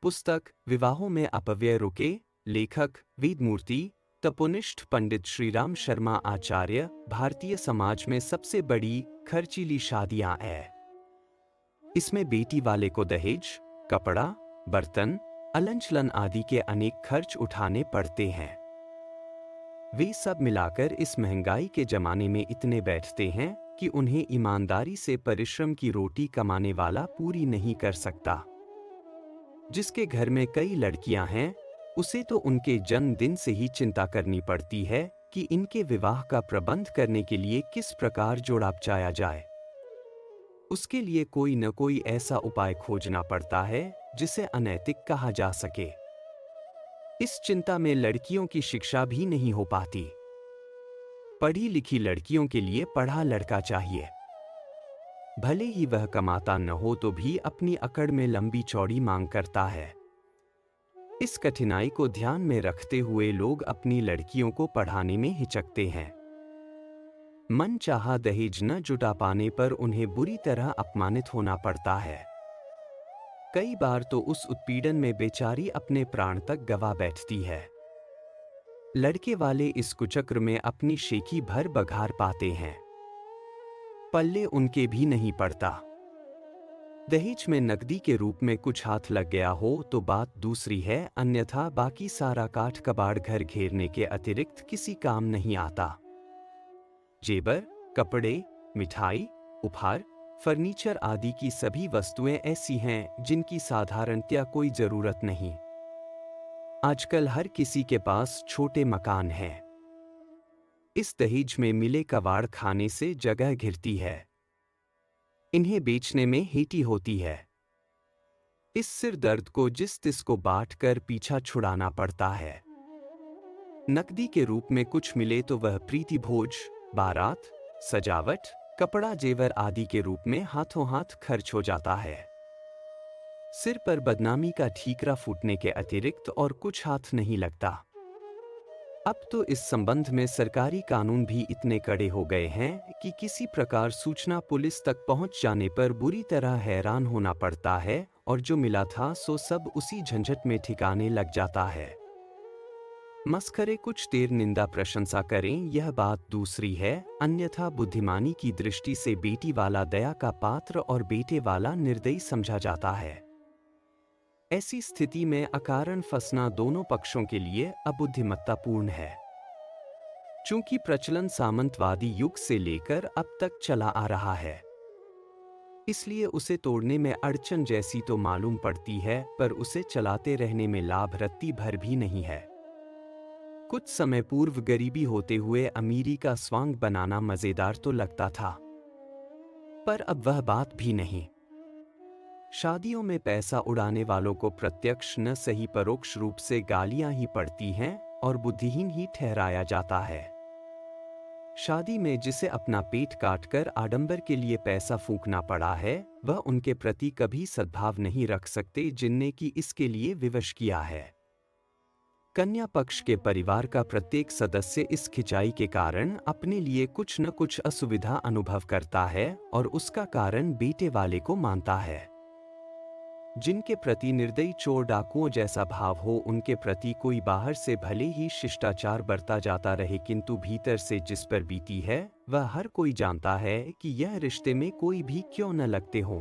पुस्तक विवाहों में अपव्यय रुके। लेखक वेदमूर्ति। तपोनिष्ठ पंडित श्रीराम शर्मा आचार्य। भारतीय समाज में सबसे बड़ी खर्चीली शादियां हैं। इसमें बेटी वाले को दहेज, कपड़ा, बर्तन, अलंचलन आदि के अनेक खर्च उठाने पड़ते हैं। वे सब मिलाकर इस महंगाई के जमाने में इतने बैठते हैं कि उन्हें ईमानदारी से परिश्रम की रोटी कमाने वाला पूरी नहीं कर सकता। जिसके घर में कई लड़कियां हैं, उसे तो उनके जन्मदिन से ही चिंता करनी पड़ती है कि इनके विवाह का प्रबंध करने के लिए किस प्रकार जोड़ा चाया जाए। उसके लिए कोई न कोई ऐसा उपाय खोजना पड़ता है जिसे अनैतिक कहा जा सके। इस चिंता में लड़कियों की शिक्षा भी नहीं हो पाती। पढ़ी लिखी लड़कियों के लिए पढ़ा लड़का चाहिए। भले ही वह कमाता न हो तो भी अपनी अकड़ में लंबी चौड़ी मांग करता है। इस कठिनाई को ध्यान में रखते हुए लोग अपनी लड़कियों को पढ़ाने में हिचकते हैं। मनचाहा दहेज न जुटा पाने पर उन्हें बुरी तरह अपमानित होना पड़ता है। कई बार तो उस उत्पीड़न में बेचारी अपने प्राण तक गवा बैठती है। लड़के वाले इस कुचक्र में अपनी शेखी भर बघार पाते हैं। पल्ले उनके भी नहीं पड़ता। दहेज में नकदी के रूप में कुछ हाथ लग गया हो तो बात दूसरी है, अन्यथा बाकी सारा काठ कबाड़ घर घेरने के अतिरिक्त किसी काम नहीं आता। जेबर, कपड़े, मिठाई, उपहार, फर्नीचर आदि की सभी वस्तुएं ऐसी हैं जिनकी साधारणतया कोई जरूरत नहीं। आजकल हर किसी के पास छोटे मकान हैं। इस दहेज में मिले कबाड़ खाने से जगह घिरती है। इन्हें बेचने में हेटी होती है। इस सिर दर्द को जिस तिस को बांट कर पीछा छुड़ाना पड़ता है। नकदी के रूप में कुछ मिले तो वह प्रीति भोज, बारात, सजावट, कपड़ा जेवर आदि के रूप में हाथों हाथ खर्च हो जाता है। सिर पर बदनामी का ठीकरा फूटने के अतिरिक्त और कुछ हाथ नहीं लगता। अब तो इस संबंध में सरकारी कानून भी इतने कड़े हो गए हैं कि किसी प्रकार सूचना पुलिस तक पहुंच जाने पर बुरी तरह हैरान होना पड़ता है और जो मिला था सो सब उसी झंझट में ठिकाने लग जाता है। मस्खरे कुछ देर निंदा प्रशंसा करें, यह बात दूसरी है, अन्यथा बुद्धिमानी की दृष्टि से बेटी वाला दया का पात्र और बेटे वाला निर्दयी समझा जाता है। ऐसी स्थिति में अकारण फंसना दोनों पक्षों के लिए अबुद्धिमत्तापूर्ण है। चूंकि प्रचलन सामंतवादी युग से लेकर अब तक चला आ रहा है, इसलिए उसे तोड़ने में अड़चन जैसी तो मालूम पड़ती है, पर उसे चलाते रहने में लाभ रत्ती भर भी नहीं है। कुछ समय पूर्व गरीबी होते हुए अमीरी का स्वांग बनाना मजेदार तो लगता था, पर अब वह बात भी नहीं। शादियों में पैसा उड़ाने वालों को प्रत्यक्ष न सही परोक्ष रूप से गालियां ही पड़ती हैं और बुद्धिहीन ही ठहराया जाता है। शादी में जिसे अपना पेट काटकर आडंबर के लिए पैसा फूंकना पड़ा है, वह उनके प्रति कभी सद्भाव नहीं रख सकते जिनने की इसके लिए विवश किया है। कन्या पक्ष के परिवार का प्रत्येक सदस्य इस खिंचाई के कारण अपने लिए कुछ न कुछ असुविधा अनुभव करता है और उसका कारण बेटे वाले को मानता है। जिनके प्रति निर्दयी चोर डाकुओं जैसा भाव हो, उनके प्रति कोई बाहर से भले ही शिष्टाचार बरता जाता रहे, किंतु भीतर से जिस पर बीती है वह हर कोई जानता है कि यह रिश्ते में कोई भी क्यों न लगते हों,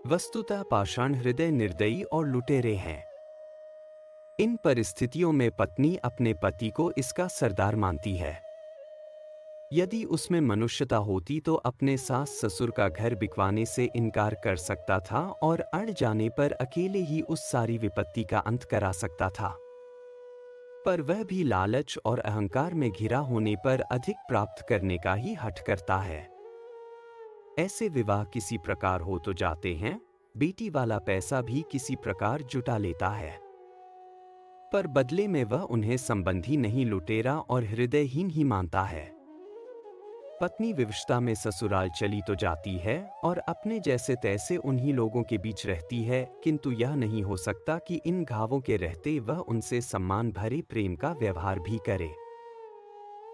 वस्तुतः पाषाण हृदय निर्दयी और लुटेरे हैं। इन परिस्थितियों में पत्नी अपने पति को इसका सरदार मानती है। यदि उसमें मनुष्यता होती तो अपने सास ससुर का घर बिकवाने से इनकार कर सकता था और अड़ जाने पर अकेले ही उस सारी विपत्ति का अंत करा सकता था। पर वह भी लालच और अहंकार में घिरा होने पर अधिक प्राप्त करने का ही हठ करता है। ऐसे विवाह किसी प्रकार हो तो जाते हैं, बेटी वाला पैसा भी किसी प्रकार जुटा लेता है, पर बदले में वह उन्हें संबंधी नहीं, लुटेरा और हृदयहीन ही मानता है। पत्नी विवशता में ससुराल चली तो जाती है और अपने जैसे तैसे उन्हीं लोगों के बीच रहती है, किंतु यह नहीं हो सकता कि इन घावों के रहते वह उनसे सम्मान भरे प्रेम का व्यवहार भी करे।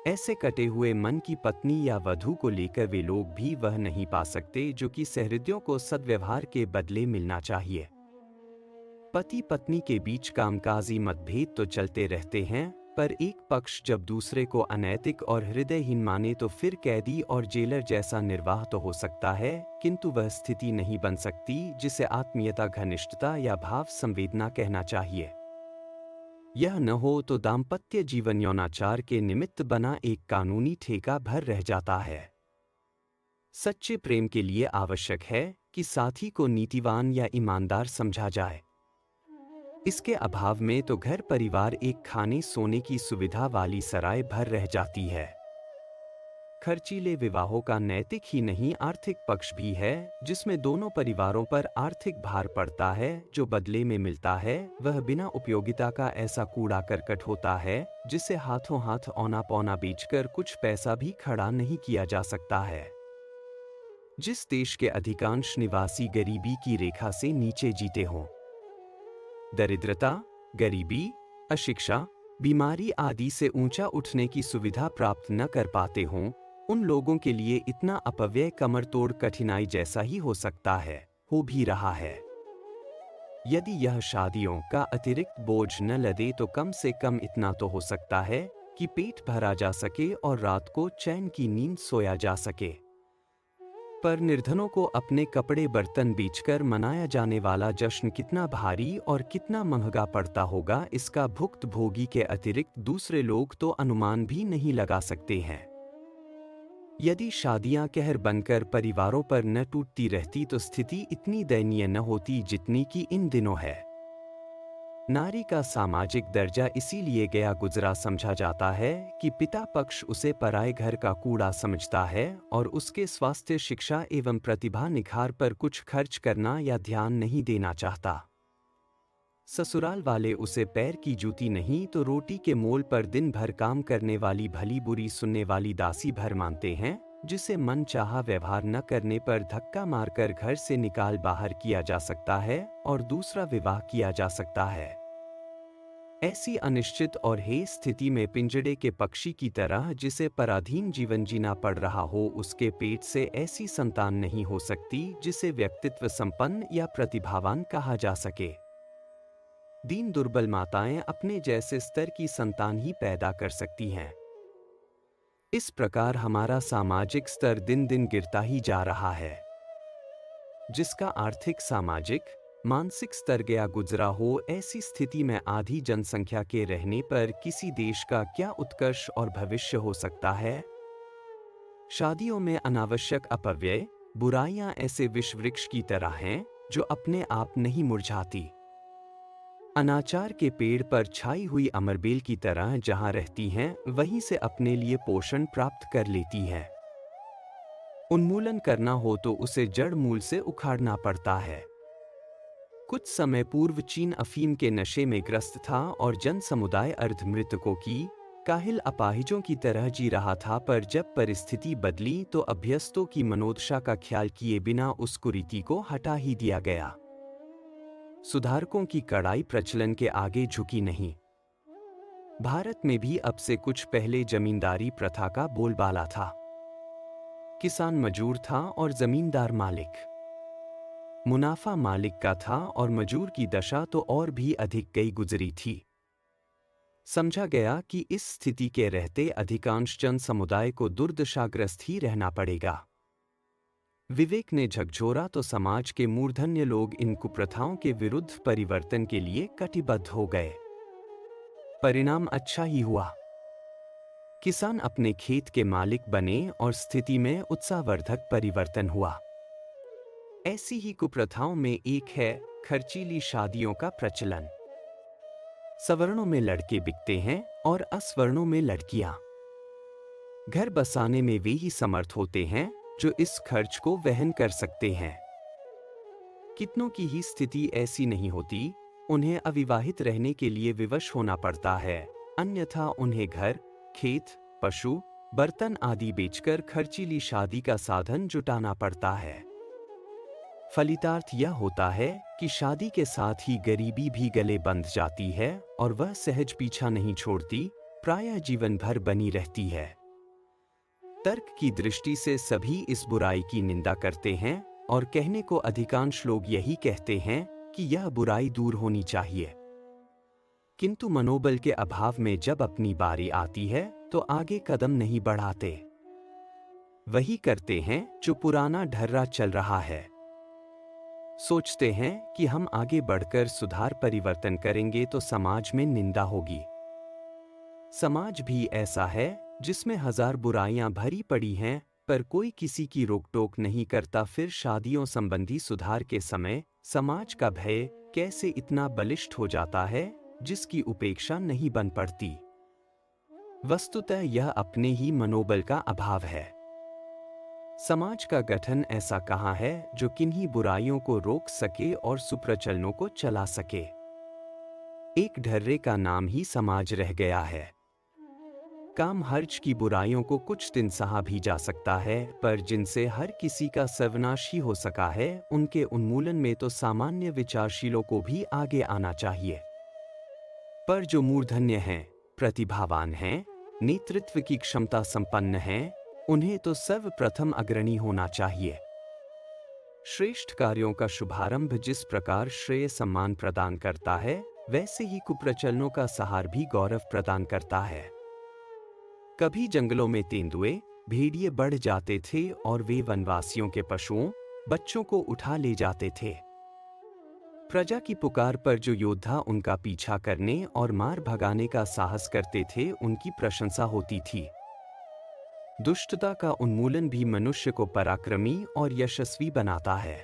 ऐसे कटे हुए मन की पत्नी या वधू को लेकर वे लोग भी वह नहीं पा सकते जो कि सहृदयों को सद्व्यवहार के बदले मिलना चाहिए। पति पत्नी के बीच कामकाजी मतभेद तो चलते रहते हैं, पर एक पक्ष जब दूसरे को अनैतिक और हृदयहीन माने तो फिर कैदी और जेलर जैसा निर्वाह तो हो सकता है, किंतु वह स्थिति नहीं बन सकती जिसे आत्मीयता, घनिष्ठता या भाव संवेदना कहना चाहिए। यह न हो तो दाम्पत्य जीवन यौनाचार के निमित्त बना एक कानूनी ठेका भर रह जाता है। सच्चे प्रेम के लिए आवश्यक है कि साथी को नीतिवान या ईमानदार समझा जाए। इसके अभाव में तो घर परिवार एक खाने सोने की सुविधा वाली सराय भर रह जाती है। खर्चीले विवाहों का नैतिक ही नहीं आर्थिक पक्ष भी है, जिसमें दोनों परिवारों पर आर्थिक भार पड़ता है। जो बदले में मिलता है वह बिना उपयोगिता का ऐसा कूड़ा करकट होता है जिसे हाथों हाथ औना पौना बेचकर कुछ पैसा भी खड़ा नहीं किया जा सकता है। जिस देश के अधिकांश निवासी गरीबी की रेखा से नीचे जीते हों, दरिद्रता, गरीबी, अशिक्षा, बीमारी आदि से ऊंचा उठने की सुविधा प्राप्त न कर पाते हों, उन लोगों के लिए इतना अपव्यय कमर तोड़ कठिनाई जैसा ही हो सकता है, हो भी रहा है। यदि यह शादियों का अतिरिक्त बोझ न लदे तो कम से कम इतना तो हो सकता है कि पेट भरा जा सके और रात को चैन की नींद सोया जा सके। पर निर्धनों को अपने कपड़े बर्तन बेचकर मनाया जाने वाला जश्न कितना भारी और कितना महंगा पड़ता होगा, इसका भुक्तभोगी के अतिरिक्त दूसरे लोग तो अनुमान भी नहीं लगा सकते हैं। यदि शादियां कहर बनकर परिवारों पर न टूटती रहती तो स्थिति इतनी दयनीय न होती जितनी कि इन दिनों है। नारी का सामाजिक दर्जा इसीलिए गया गुजरा समझा जाता है कि पिता पक्ष उसे पराए घर का कूड़ा समझता है और उसके स्वास्थ्य, शिक्षा एवं प्रतिभा निखार पर कुछ खर्च करना या ध्यान नहीं देना चाहता। ससुराल वाले उसे पैर की जूती नहीं तो रोटी के मोल पर दिन भर काम करने वाली भली बुरी सुनने वाली दासी भर मानते हैं, जिसे मन चाहा व्यवहार न करने पर धक्का मारकर घर से निकाल बाहर किया जा सकता है और दूसरा विवाह किया जा सकता है। ऐसी अनिश्चित और हेय स्थिति में पिंजड़े के पक्षी की तरह जिसे पराधीन जीवन जीना पड़ रहा हो, उसके पेट से ऐसी संतान नहीं हो सकती जिसे व्यक्तित्व संपन्न या प्रतिभावान कहा जा सके। दीन दुर्बल माताएं अपने जैसे स्तर की संतान ही पैदा कर सकती हैं। इस प्रकार हमारा सामाजिक स्तर दिन दिन गिरता ही जा रहा है। जिसका आर्थिक, सामाजिक, मानसिक स्तर गया गुजरा हो, ऐसी स्थिति में आधी जनसंख्या के रहने पर किसी देश का क्या उत्कर्ष और भविष्य हो सकता है? शादियों में अनावश्यक अपव्यय, बुराइयां ऐसे विषवृक्ष की तरह हैं जो अपने आप नहीं मुरझाती। अनाचार के पेड़ पर छाई हुई अमरबेल की तरह जहां रहती हैं, वहीं से अपने लिए पोषण प्राप्त कर लेती हैं। उन्मूलन करना हो तो उसे जड़ मूल से उखाड़ना पड़ता है। कुछ समय पूर्व चीन अफीम के नशे में ग्रस्त था और जन समुदाय अर्धमृतकों की, काहिल अपाहिजों की तरह जी रहा था। पर जब परिस्थिति बदली तो अभ्यस्तों की मनोदशा का ख्याल किए बिना उस कुरीति को हटा ही दिया गया। सुधारकों की कड़ाई प्रचलन के आगे झुकी नहीं। भारत में भी अब से कुछ पहले जमींदारी प्रथा का बोलबाला था। किसान मजूर था और जमींदार मालिक। मुनाफा मालिक का था और मजूर की दशा तो और भी अधिक गई गुजरी थी। समझा गया कि इस स्थिति के रहते अधिकांश जन समुदाय को दुर्दशाग्रस्त ही रहना पड़ेगा। विवेक ने झकझोरा तो समाज के मूर्धन्य लोग इन कुप्रथाओं के विरुद्ध परिवर्तन के लिए कटिबद्ध हो गए। परिणाम अच्छा ही हुआ। किसान अपने खेत के मालिक बने और स्थिति में उत्साहवर्धक परिवर्तन हुआ। ऐसी ही कुप्रथाओं में एक है खर्चीली शादियों का प्रचलन। सवर्णों में लड़के बिकते हैं और असवर्णों में लड़कियां। घर बसाने में वे ही समर्थ होते हैं जो इस खर्च को वहन कर सकते हैं। कितनों की ही स्थिति ऐसी नहीं होती, उन्हें अविवाहित रहने के लिए विवश होना पड़ता है, अन्यथा उन्हें घर, खेत, पशु, बर्तन आदि बेचकर खर्चीली शादी का साधन जुटाना पड़ता है। फलितार्थ यह होता है कि शादी के साथ ही गरीबी भी गले बंध जाती है और वह सहज पीछा नहीं छोड़ती, प्रायः जीवन भर बनी रहती है। तर्क की दृष्टि से सभी इस बुराई की निंदा करते हैं और कहने को अधिकांश लोग यही कहते हैं कि यह बुराई दूर होनी चाहिए। किंतु मनोबल के अभाव में जब अपनी बारी आती है तो आगे कदम नहीं बढ़ाते। वही करते हैं जो पुराना ढर्रा चल रहा है। सोचते हैं कि हम आगे बढ़कर सुधार परिवर्तन करेंगे तो समाज में निंदा होगी। समाज भी ऐसा है जिसमें हजार बुराइयां भरी पड़ी हैं, पर कोई किसी की रोक टोक नहीं करता। फिर शादियों संबंधी सुधार के समय समाज का भय कैसे इतना बलिष्ठ हो जाता है जिसकी उपेक्षा नहीं बन पड़ती। वस्तुतः यह अपने ही मनोबल का अभाव है। समाज का गठन ऐसा कहाँ है जो किन्हीं बुराइयों को रोक सके और सुप्रचलनों को चला सके। एक ढर्रे का नाम ही समाज रह गया है। काम हर्ज की बुराइयों को कुछ दिन सहा भी जा सकता है, पर जिनसे हर किसी का सर्वनाश ही हो सका है, उनके उन्मूलन में तो सामान्य विचारशीलों को भी आगे आना चाहिए। पर जो मूर्धन्य हैं, प्रतिभावान हैं, नेतृत्व की क्षमता संपन्न हैं, उन्हें तो सर्वप्रथम अग्रणी होना चाहिए। श्रेष्ठ कार्यों का शुभारंभ जिस प्रकार श्रेय सम्मान प्रदान करता है, वैसे ही कुप्रचलनों का सहार भी गौरव प्रदान करता है। कभी जंगलों में तेंदुए, भेड़िए बढ़ जाते थे और वे वनवासियों के पशुओं, बच्चों को उठा ले जाते थे। प्रजा की पुकार पर जो योद्धा उनका पीछा करने और मार भगाने का साहस करते थे, उनकी प्रशंसा होती थी। दुष्टता का उन्मूलन भी मनुष्य को पराक्रमी और यशस्वी बनाता है।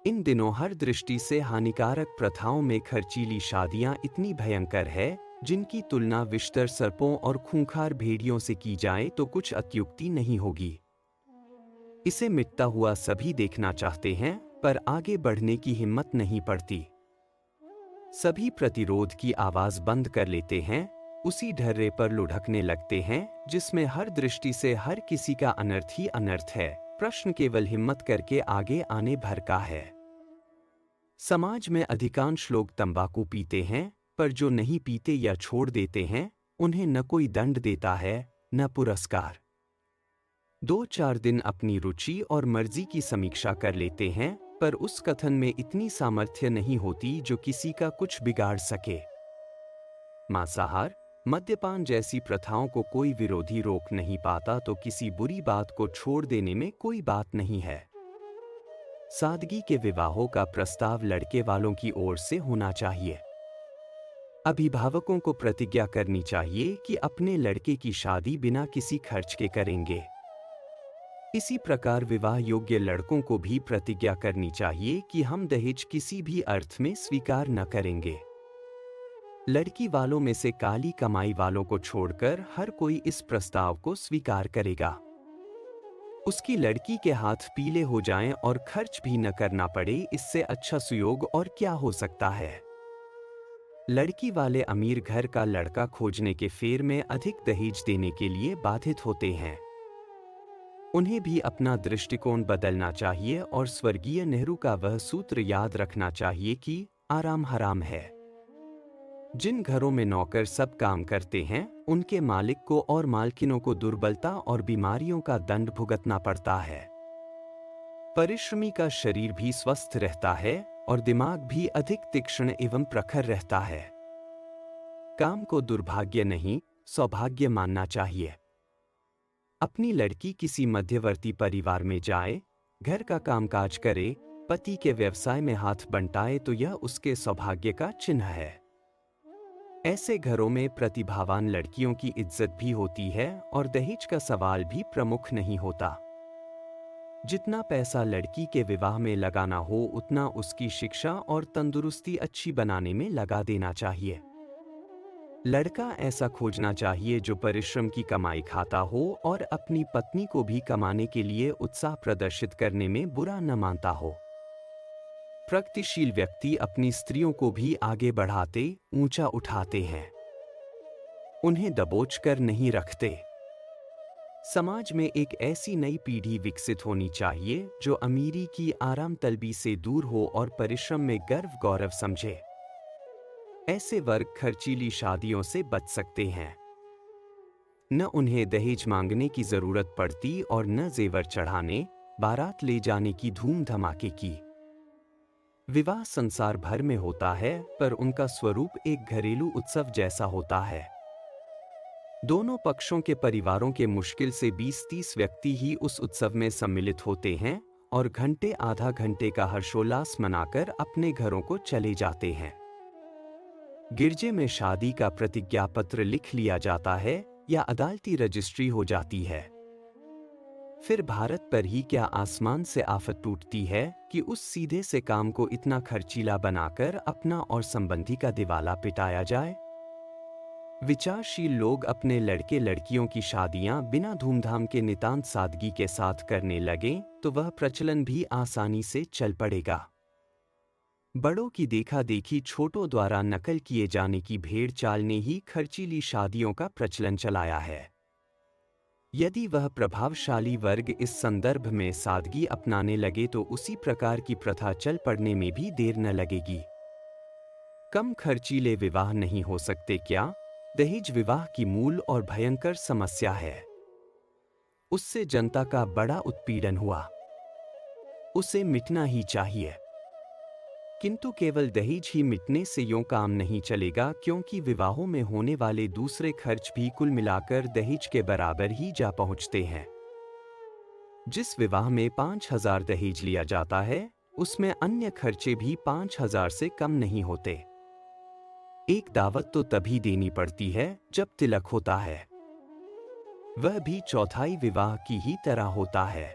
इन दिनों हर दृष्टि से हानिकारक प्रथाओं में खर्चीली शादियां इतनी भयंकर है, जिनकी तुलना विषधर सर्पों और खूंखार भेड़ियों से की जाए तो कुछ अत्युक्ति नहीं होगी। इसे मिटता हुआ सभी देखना चाहते हैं, पर आगे बढ़ने की हिम्मत नहीं पड़ती। सभी प्रतिरोध की आवाज बंद कर लेते हैं, उसी ढर्रे पर लुढ़कने लगते हैं जिसमें हर दृष्टि से हर किसी का अनर्थ ही अनर्थ है। प्रश्न केवल हिम्मत करके आगे आने भर का है। समाज में अधिकांश लोग तंबाकू पीते हैं, पर जो नहीं पीते या छोड़ देते हैं, उन्हें न कोई दंड देता है, न पुरस्कार। 2-4 दिन अपनी रुचि और मर्जी की समीक्षा कर लेते हैं, पर उस कथन में इतनी सामर्थ्य नहीं होती जो किसी का कुछ बिगाड़ सके। मांसाहार, मद्यपान जैसी प्रथाओं को कोई विरोधी रोक नहीं पाता, तो किसी बुरी बात को छोड़ देने में कोई बात नहीं है। सादगी के विवाहों का प्रस्ताव लड़के वालों की ओर से होना चाहिए। अभिभावकों को प्रतिज्ञा करनी चाहिए कि अपने लड़के की शादी बिना किसी खर्च के करेंगे। इसी प्रकार विवाह योग्य लड़कों को भी प्रतिज्ञा करनी चाहिए कि हम दहेज किसी भी अर्थ में स्वीकार न करेंगे। लड़की वालों में से काली कमाई वालों को छोड़कर हर कोई इस प्रस्ताव को स्वीकार करेगा। उसकी लड़की के हाथ पीले हो जाएं और खर्च भी न करना पड़े, इससे अच्छा सुयोग और क्या हो सकता है। लड़की वाले अमीर घर का लड़का खोजने के फेर में अधिक दहेज देने के लिए बाधित होते हैं। उन्हें भी अपना दृष्टिकोण बदलना चाहिए और स्वर्गीय नेहरू का वह सूत्र याद रखना चाहिए कि आराम हराम है। जिन घरों में नौकर सब काम करते हैं, उनके मालिक को और मालकिनों को दुर्बलता और बीमारियों का दंड भुगतना पड़ता है। परिश्रमी का शरीर भी स्वस्थ रहता है और दिमाग भी अधिक तीक्ष्ण एवं प्रखर रहता है। काम को दुर्भाग्य नहीं, सौभाग्य मानना चाहिए। अपनी लड़की किसी मध्यवर्ती परिवार में जाए, घर का कामकाज करे, पति के व्यवसाय में हाथ बंटाए, तो यह उसके सौभाग्य का चिन्ह है। ऐसे घरों में प्रतिभावान लड़कियों की इज्जत भी होती है और दहेज का सवाल भी प्रमुख नहीं होता। जितना पैसा लड़की के विवाह में लगाना हो, उतना उसकी शिक्षा और तंदुरुस्ती अच्छी बनाने में लगा देना चाहिए। लड़का ऐसा खोजना चाहिए जो परिश्रम की कमाई खाता हो और अपनी पत्नी को भी कमाने के लिए उत्साह प्रदर्शित करने में बुरा न मानता हो। प्रगतिशील व्यक्ति अपनी स्त्रियों को भी आगे बढ़ाते, ऊंचा उठाते हैं, उन्हें दबोच कर नहीं रखते। समाज में एक ऐसी नई पीढ़ी विकसित होनी चाहिए जो अमीरी की आराम तलबी से दूर हो और परिश्रम में गर्व गौरव समझे। ऐसे वर्ग खर्चीली शादियों से बच सकते हैं। न उन्हें दहेज मांगने की जरूरत पड़ती और न जेवर चढ़ाने, बारात ले जाने की धूम धमाके की। विवाह संसार भर में होता है, पर उनका स्वरूप एक घरेलू उत्सव जैसा होता है। दोनों पक्षों के परिवारों के मुश्किल से 20-30 व्यक्ति ही उस उत्सव में सम्मिलित होते हैं और घंटे आधा घंटे का हर्षोल्लास मनाकर अपने घरों को चले जाते हैं। गिरजे में शादी का प्रतिज्ञा पत्र लिख लिया जाता है या अदालती रजिस्ट्री हो जाती है। फिर भारत पर ही क्या आसमान से आफत टूटती है कि उस सीधे से काम को इतना खर्चीला बनाकर अपना और संबंधी का दिवाला पिटाया जाए। विचारशील लोग अपने लड़के लड़कियों की शादियां बिना धूमधाम के नितांत सादगी के साथ करने लगें तो वह प्रचलन भी आसानी से चल पड़ेगा। बड़ों की देखा देखी छोटों द्वारा नकल किए जाने की भेड़ चाल ने ही खर्चीली शादियों का प्रचलन चलाया है। यदि वह प्रभावशाली वर्ग इस संदर्भ में सादगी अपनाने लगे तो उसी प्रकार की प्रथा चल पड़ने में भी देर न लगेगी। कम खर्चीले विवाह नहीं हो सकते क्या? दहेज विवाह की मूल और भयंकर समस्या है। उससे जनता का बड़ा उत्पीड़न हुआ। उसे मिटना ही चाहिए। किंतु केवल दहेज ही मिटने से यूं काम नहीं चलेगा, क्योंकि विवाहों में होने वाले दूसरे खर्च भी कुल मिलाकर दहेज के बराबर ही जा पहुंचते हैं। जिस विवाह में 5,000 दहेज लिया जाता है, उसमें अन्य खर्चे भी 5,000 से कम नहीं होते। एक दावत तो तभी देनी पड़ती है जब तिलक होता है। वह भी चौथाई विवाह की ही तरह होता है।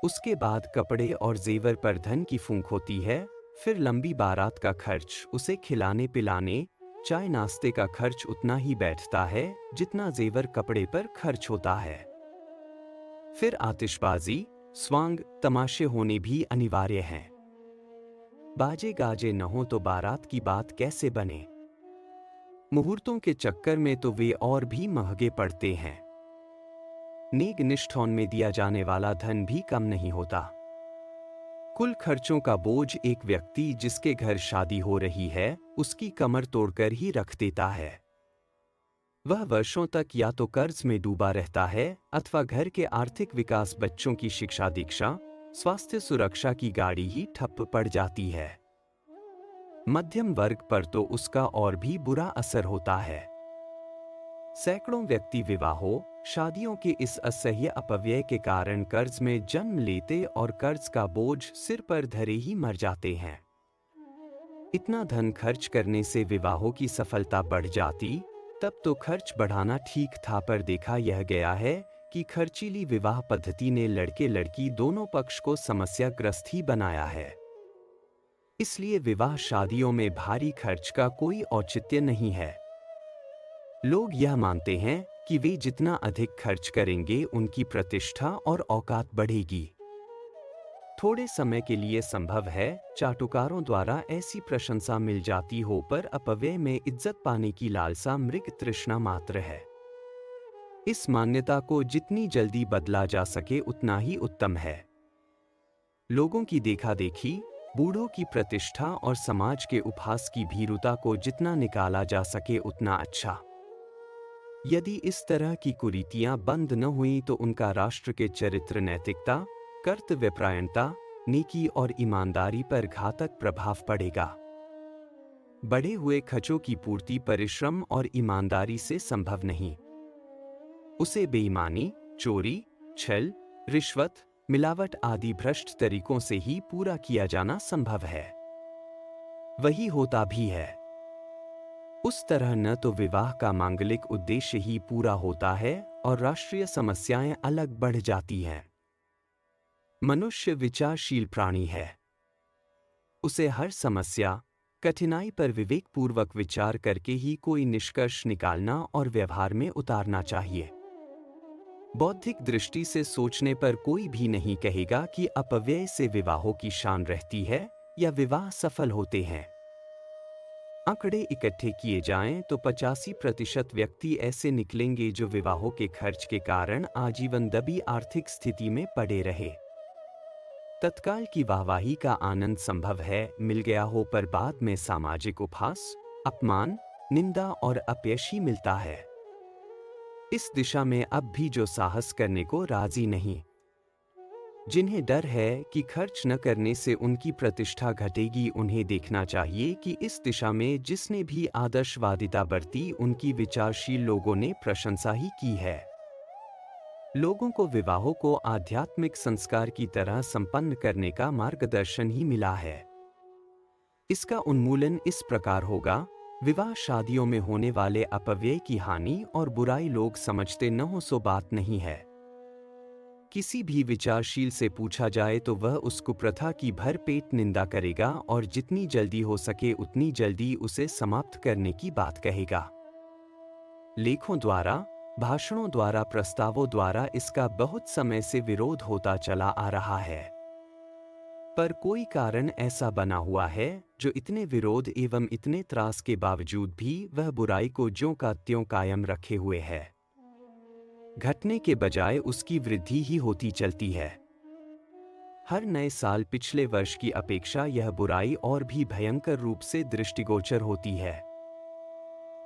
उसके बाद कपड़े और जेवर पर धन की फूंक होती है। फिर लंबी बारात का खर्च, उसे खिलाने पिलाने, चाय नाश्ते का खर्च उतना ही बैठता है जितना जेवर कपड़े पर खर्च होता है। फिर आतिशबाजी, स्वांग, तमाशे होने भी अनिवार्य हैं। बाजे गाजे न हो तो बारात की बात कैसे बने? मुहूर्तों के चक्कर में तो वे और भी महंगे पड़ते हैं। नेग निष्ठौन में दिया जाने वाला धन भी कम नहीं होता। कुल खर्चों का बोझ एक व्यक्ति जिसके घर शादी हो रही है, उसकी कमर तोड़कर ही रख देता है। वह वर्षों तक या तो कर्ज में डूबा रहता है अथवा घर के आर्थिक विकास, बच्चों की शिक्षा दीक्षा, स्वास्थ्य सुरक्षा की गाड़ी ही ठप्प पड़ जाती है। मध्यम वर्ग पर तो उसका और भी बुरा असर होता है। सैकड़ों व्यक्ति विवाहों, शादियों के इस असह्य अपव्यय के कारण कर्ज में जन्म लेते और कर्ज का बोझ सिर पर धरे ही मर जाते हैं। इतना धन खर्च करने से विवाहों की सफलता बढ़ जाती, तब तो खर्च बढ़ाना ठीक था, पर देखा यह गया है कि खर्चीली विवाह पद्धति ने लड़के लड़की दोनों पक्ष को समस्याग्रस्त ही बनाया है। इसलिए विवाह शादियों में भारी खर्च का कोई औचित्य नहीं है। लोग यह मानते हैं कि वे जितना अधिक खर्च करेंगे उनकी प्रतिष्ठा और औकात बढ़ेगी। थोड़े समय के लिए संभव है चाटुकारों द्वारा ऐसी प्रशंसा मिल जाती हो, पर अपव्यय में इज्जत पाने की लालसा मृग तृष्णा मात्र है। इस मान्यता को जितनी जल्दी बदला जा सके उतना ही उत्तम है। लोगों की देखा देखी, बूढ़ों की प्रतिष्ठा और समाज के उपहास की भीरुता को जितना निकाला जा सके उतना अच्छा। यदि इस तरह की कुरीतियां बंद न हुई तो उनका राष्ट्र के चरित्र, नैतिकता, कर्तव्यपरायणता, नेकी और ईमानदारी पर घातक प्रभाव पड़ेगा। बढ़े हुए खर्चों की पूर्ति परिश्रम और ईमानदारी से संभव नहीं। उसे बेईमानी, चोरी, छल, रिश्वत, मिलावट आदि भ्रष्ट तरीकों से ही पूरा किया जाना संभव है। वही होता भी है। उस तरह न तो विवाह का मांगलिक उद्देश्य ही पूरा होता है और राष्ट्रीय समस्याएं अलग बढ़ जाती हैं। मनुष्य विचारशील प्राणी है। उसे हर समस्या, कठिनाई पर विवेकपूर्वक विचार करके ही कोई निष्कर्ष निकालना और व्यवहार में उतारना चाहिए। बौद्धिक दृष्टि से सोचने पर कोई भी नहीं कहेगा कि अपव्यय से विवाहों की शान रहती है या विवाह सफल होते हैं। आंकड़े इकट्ठे किए जाएं तो 85% व्यक्ति ऐसे निकलेंगे जो विवाहों के खर्च के कारण आजीवन दबी आर्थिक स्थिति में पड़े रहे। तत्काल की वाहवाही का आनंद संभव है मिल गया हो, पर बाद में सामाजिक उपहास, अपमान, निंदा और अपयश ही मिलता है। इस दिशा में अब भी जो साहस करने को राजी नहीं। जिन्हें डर है कि खर्च न करने से उनकी प्रतिष्ठा घटेगी, उन्हें देखना चाहिए कि इस दिशा में जिसने भी आदर्शवादिता बरती उनकी विचारशील लोगों ने प्रशंसा ही की है। लोगों को विवाहों को आध्यात्मिक संस्कार की तरह संपन्न करने का मार्गदर्शन ही मिला है। इसका उन्मूलन इस प्रकार होगा: विवाह शादियों में होने वाले अपव्यय की हानि और बुराई लोग समझते न हो सो बात नहीं है। किसी भी विचारशील से पूछा जाए तो वह उस कुप्रथा की भरपेट निंदा करेगा और जितनी जल्दी हो सके उतनी जल्दी उसे समाप्त करने की बात कहेगा। लेखों द्वारा, भाषणों द्वारा, प्रस्तावों द्वारा इसका बहुत समय से विरोध होता चला आ रहा है। पर कोई कारण ऐसा बना हुआ है जो इतने विरोध एवं इतने त्रास के बावजूद भी वह बुराई को ज्यों का त्यों कायम रखे हुए है। घटने के बजाय उसकी वृद्धि ही होती चलती है। हर नए साल पिछले वर्ष की अपेक्षा यह बुराई और भी भयंकर रूप से दृष्टिगोचर होती है।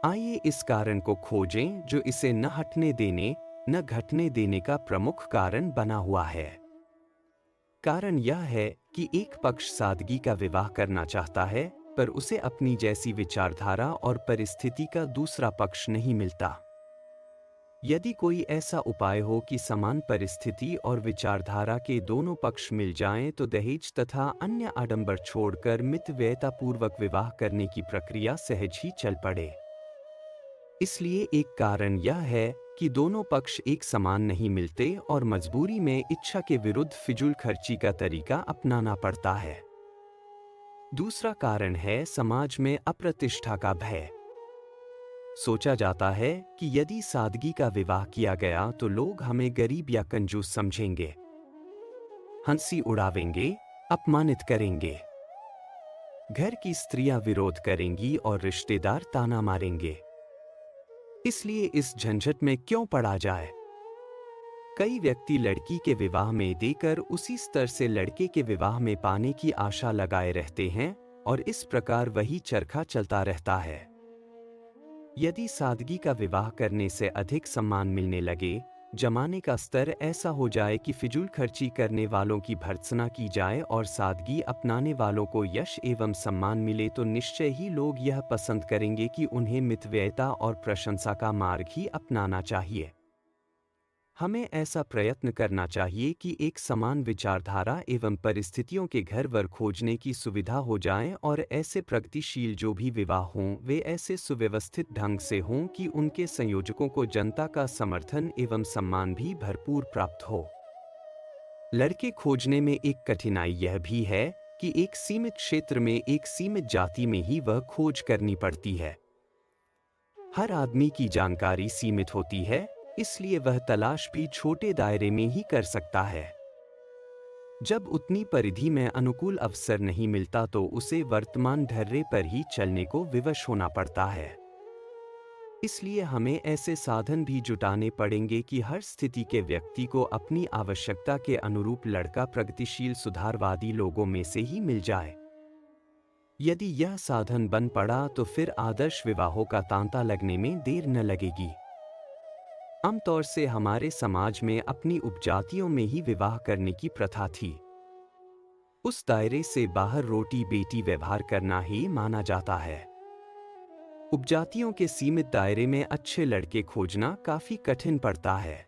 आइए इस कारण को खोजें जो इसे न हटने देने न घटने देने का प्रमुख कारण बना हुआ है। कारण यह है कि एक पक्ष सादगी का विवाह करना चाहता है, पर उसे अपनी जैसी विचारधारा और परिस्थिति का दूसरा पक्ष नहीं मिलता। यदि कोई ऐसा उपाय हो कि समान परिस्थिति और विचारधारा के दोनों पक्ष मिल जाएं, तो दहेज तथा अन्य आडंबर छोड़कर मितव्ययतापूर्वक विवाह करने की प्रक्रिया सहज ही चल पड़े। इसलिए एक कारण यह है कि दोनों पक्ष एक समान नहीं मिलते और मजबूरी में इच्छा के विरुद्ध फिजूल खर्ची का तरीका अपनाना पड़ता है। दूसरा कारण है समाज में अप्रतिष्ठा का भय। सोचा जाता है कि यदि सादगी का विवाह किया गया तो लोग हमें गरीब या कंजूस समझेंगे, हंसी उड़ावेंगे, अपमानित करेंगे। घर की स्त्रियां विरोध करेंगी और रिश्तेदार ताना मारेंगे। इसलिए इस झंझट में क्यों पड़ा जाए? कई व्यक्ति लड़की के विवाह में देकर उसी स्तर से लड़के के विवाह में पाने की आशा लगाए रहते हैं और इस प्रकार वही चरखा चलता रहता है। यदि सादगी का विवाह करने से अधिक सम्मान मिलने लगे, जमाने का स्तर ऐसा हो जाए कि फिजूल खर्ची करने वालों की भर्त्सना की जाए और सादगी अपनाने वालों को यश एवं सम्मान मिले, तो निश्चय ही लोग यह पसंद करेंगे कि उन्हें मितव्ययता और प्रशंसा का मार्ग ही अपनाना चाहिए। हमें ऐसा प्रयत्न करना चाहिए कि एक समान विचारधारा एवं परिस्थितियों के घर वर खोजने की सुविधा हो जाए और ऐसे प्रगतिशील जो भी विवाह हों वे ऐसे सुव्यवस्थित ढंग से हों कि उनके संयोजकों को जनता का समर्थन एवं सम्मान भी भरपूर प्राप्त हो। लड़के खोजने में एक कठिनाई यह भी है कि एक सीमित क्षेत्र में एक सीमित जाति में ही वह खोज करनी पड़ती है। हर आदमी की जानकारी सीमित होती है, इसलिए वह तलाश भी छोटे दायरे में ही कर सकता है। जब उतनी परिधि में अनुकूल अवसर नहीं मिलता तो उसे वर्तमान ढर्रे पर ही चलने को विवश होना पड़ता है। इसलिए हमें ऐसे साधन भी जुटाने पड़ेंगे कि हर स्थिति के व्यक्ति को अपनी आवश्यकता के अनुरूप लड़का प्रगतिशील सुधारवादी लोगों में से ही मिल जाए। यदि यह साधन बन पड़ा तो फिर आदर्श विवाहों का तांता लगने में देर न लगेगी। आमतौर से हमारे समाज में अपनी उपजातियों में ही विवाह करने की प्रथा थी। उस दायरे से बाहर रोटी बेटी व्यवहार करना ही माना जाता है। उपजातियों के सीमित दायरे में अच्छे लड़के खोजना काफी कठिन पड़ता है।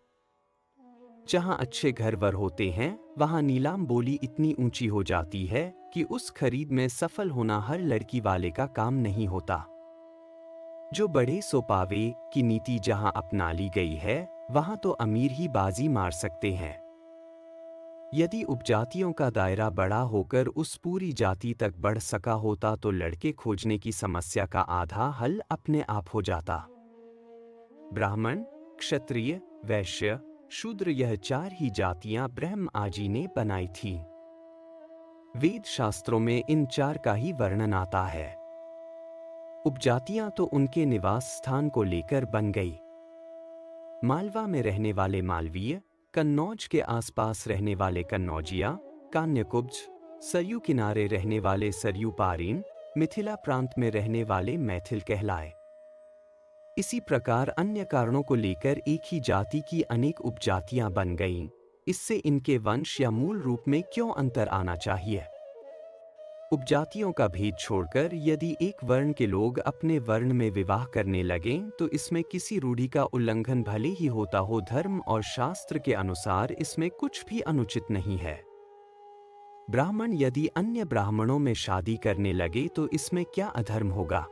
जहां अच्छे घर वर होते हैं वहां नीलाम बोली इतनी ऊंची हो जाती है कि उस खरीद में सफल होना हर लड़की वाले का काम नहीं होता। जो बड़े सो पावे की नीति जहां अपना ली गई है वहां तो अमीर ही बाजी मार सकते हैं। यदि उपजातियों का दायरा बड़ा होकर उस पूरी जाति तक बढ़ सका होता तो लड़के खोजने की समस्या का आधा हल अपने आप हो जाता। ब्राह्मण, क्षत्रिय, वैश्य, शूद्र यह चार ही जातियां ब्रह्म आजी ने बनाई थीं। वेद शास्त्रों में इन चार का ही वर्णन आता है। उपजातियां तो उनके निवास स्थान को लेकर बन गई। मालवा में रहने वाले मालवीय, कन्नौज के आसपास रहने वाले कन्नौजिया, कान्यकुब्ज, सरयू किनारे रहने वाले सरयू पारीन, मिथिला प्रांत में रहने वाले मैथिल कहलाए। इसी प्रकार अन्य कारणों को लेकर एक ही जाति की अनेक उपजातियां बन गईं, इससे इनके वंश या मूल रूप में क्यों अंतर आना चाहिए? उपजातियों का भेद छोड़कर यदि एक वर्ण के लोग अपने वर्ण में विवाह करने लगें तो इसमें किसी रूढ़ि का उल्लंघन भले ही होता हो, धर्म और शास्त्र के अनुसार इसमें कुछ भी अनुचित नहीं है। ब्राह्मण यदि अन्य ब्राह्मणों में शादी करने लगे तो इसमें क्या अधर्म होगा?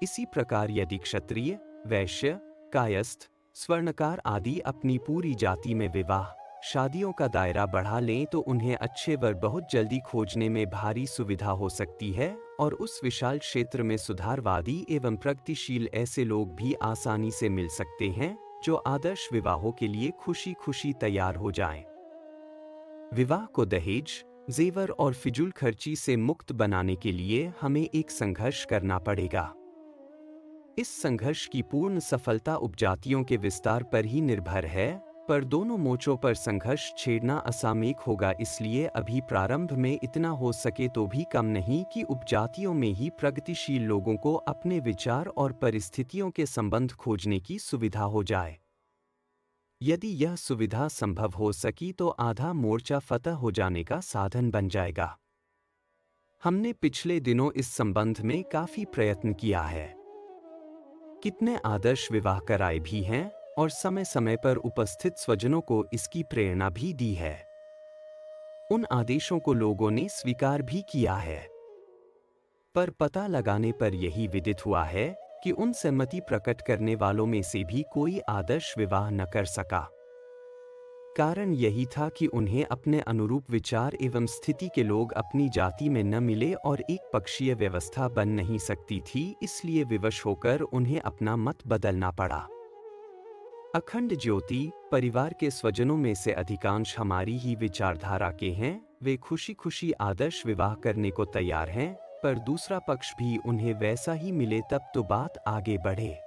इसी प्रकार यदि क्षत्रिय, वैश्य, कायस्थ, स्वर्णकार आदि अपनी पूरी जाति में विवाह शादियों का दायरा बढ़ा लें तो उन्हें अच्छे वर बहुत जल्दी खोजने में भारी सुविधा हो सकती है और उस विशाल क्षेत्र में सुधारवादी एवं प्रगतिशील ऐसे लोग भी आसानी से मिल सकते हैं जो आदर्श विवाहों के लिए खुशी खुशी तैयार हो जाएं। विवाह को दहेज, जेवर और फिजूल खर्ची से मुक्त बनाने के लिए हमें एक संघर्ष करना पड़ेगा। इस संघर्ष की पूर्ण सफलता उपजातियों के विस्तार पर ही निर्भर है, पर दोनों मोर्चों पर संघर्ष छेड़ना असामयिक होगा। इसलिए अभी प्रारंभ में इतना हो सके तो भी कम नहीं कि उपजातियों में ही प्रगतिशील लोगों को अपने विचार और परिस्थितियों के संबंध खोजने की सुविधा हो जाए। यदि यह सुविधा संभव हो सकी तो आधा मोर्चा फतह हो जाने का साधन बन जाएगा। हमने पिछले दिनों इस संबंध में काफी प्रयत्न किया है। कितने आदर्श विवाह कराए भी हैं और समय समय पर उपस्थित स्वजनों को इसकी प्रेरणा भी दी है। उन आदेशों को लोगों ने स्वीकार भी किया है, पर पता लगाने पर यही विदित हुआ है कि उन सहमति प्रकट करने वालों में से भी कोई आदर्श विवाह न कर सका। कारण यही था कि उन्हें अपने अनुरूप विचार एवं स्थिति के लोग अपनी जाति में न मिले और एक पक्षीय व्यवस्था बन नहीं सकती थी, इसलिए विवश होकर उन्हें अपना मत बदलना पड़ा। अखंड ज्योति परिवार के स्वजनों में से अधिकांश हमारी ही विचारधारा के हैं। वे खुशी खुशी आदर्श विवाह करने को तैयार हैं, पर दूसरा पक्ष भी उन्हें वैसा ही मिले तब तो बात आगे बढ़े।